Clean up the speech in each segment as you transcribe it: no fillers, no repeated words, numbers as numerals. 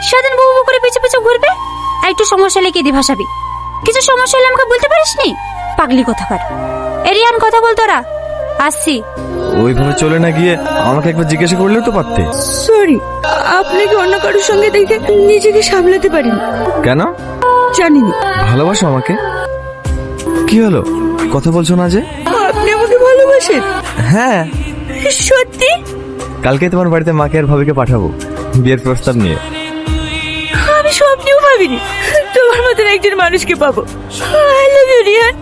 সারাদিন বউ বউ করে পিছু পিছু ঘুরবে, আর একটু সমস্যা হলে কেঁদে ভাসাবি। কিছু সমস্যা হলে আমাকে বলতে পারিস নি? পাগলি কোথাকার। এরিয়ান কথা বল তোরা, আসছি। ওইভাবে চলে না গিয়ে আমাকে একবার জিজ্ঞাসা করলেও তো পারতে। সরি, আপনাকে অন্য কারোর সঙ্গে দেখে নিজেকে সামলাতে পারিনি। কেন? জানিনি। ভালোবাসো আমাকে? কি হলো, কথা বলছো না যে? আপনি আমাকে ভালোবাসেন? হ্যাঁ। সত্যি? কালকে তোমার বাড়িতে মাকে আর ভাবিকে পাঠাবো বিয়ের প্রস্তাব নিয়ে। আমি স্বপ্নেও ভাবিনি তোমার মতন একজন মানুষকে পাবো। I love you Riyan.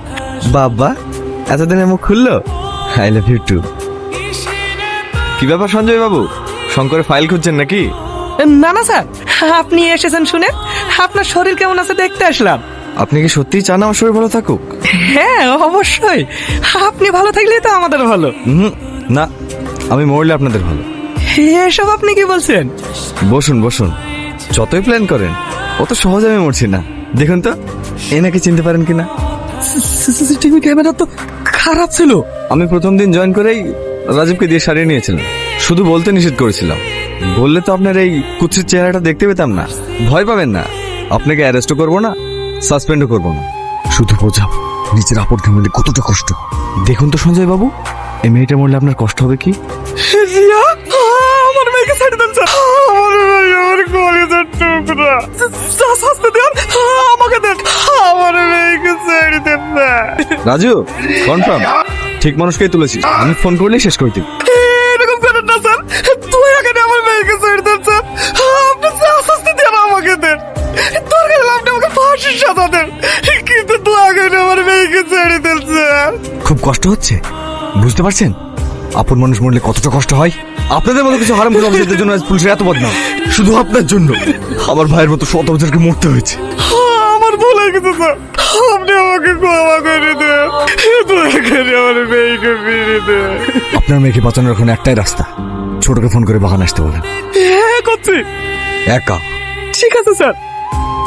বাবা, এতদিনে মুখ খুললো। I love you too. কি ব্যাপার সঞ্জয় বাবু, শঙ্করের ফাইল খুঁজছেন নাকি? না না স্যার, আপনি এসেছেন শুনে আপনার শরীর কেমন আছে দেখতে আসলাম। আপনি কি সত্যিই চান আমার শরীর ভালো থাকুক? হ্যাঁ অবশ্যই, আপনি ভালো থাকলেই তো আমাদের ভালো। না, আমি মরলে আপনাদের ভালো। এসব আপনি কি বলছেন? বসুন বসুন, যতই প্ল্যান করেন অত সহজে আমি মরছি না। দেখুন তো এনাকে চিনতে পারেন কিনা। সিসিটিভি ক্যামেরা তো খারাপ ছিল। আমি প্রথম দিন জয়েন করেই রাজীবকে দিয়ে সারিয়ে নিয়েছিলাম। শুধু বলতে নিষেধ করেছিলাম, বললে তো আপনার এই কুৎসিত চেহারাটা দেখতে পেতাম না। ভয় পাবেন না, আপনাকে অ্যারেস্টও করবো না, সাসপেন্ডও করবো না। শুধু বোঝাও নিজের আপদকে মরলে কতটা কষ্ট। দেখুন তো সঞ্জয় বাবু, এই মেয়েটা মরলে আপনার কষ্ট হবে কি? রিয়া, আমার মেয়েকে ছেড়ে দেন স্যার। আমার মেয়ে আমার কলেজের টুকরা। শাস্তি দেন, আমাকে দেন। আমার মেয়েকে ছেড়ে দেন না। রাজু, কনফার্ম ঠিক মানুষকেই তুলেছিস। আমি ফোন করলেই শেষ করে দিই। এরকম করেন না স্যার, তুই এখানে আমার মেয়েকে ছেড়ে দেন স্যার। আপনি শাস্তি দেন, আমাকে দেন। দরকার হলে আপনি আমাকে ফাঁসির সাজা দেন, কিন্তু তুই এখানে আমার মেয়েকে ছেড়ে দেন স্যার। খুব কষ্ট হচ্ছে, বুঝতে পারছেন আপন মানুষ মরলে কতটা কষ্ট হয়। আপনাদের মতো কিছু হারাম অফিসারদের জন্য আজ পুলিশের এত বদনাম। শুধু আপনার জন্য আমার ভাইয়ের মতো শত বছরকে মরতে হয়েছে। আমার ভুল হয়ে গেছে স্যার, আপনি আমাকে ক্ষমা করে দেন। দয়া করে আমার মেয়েকে ফিরে দেন। আপনার মেয়েকে বাঁচানোর এখন একটাই রাস্তা, ছোটকে ফোন করে বাগান আসতে বলেন। হ্যাঁ করছি। একা? ঠিক আছে স্যার।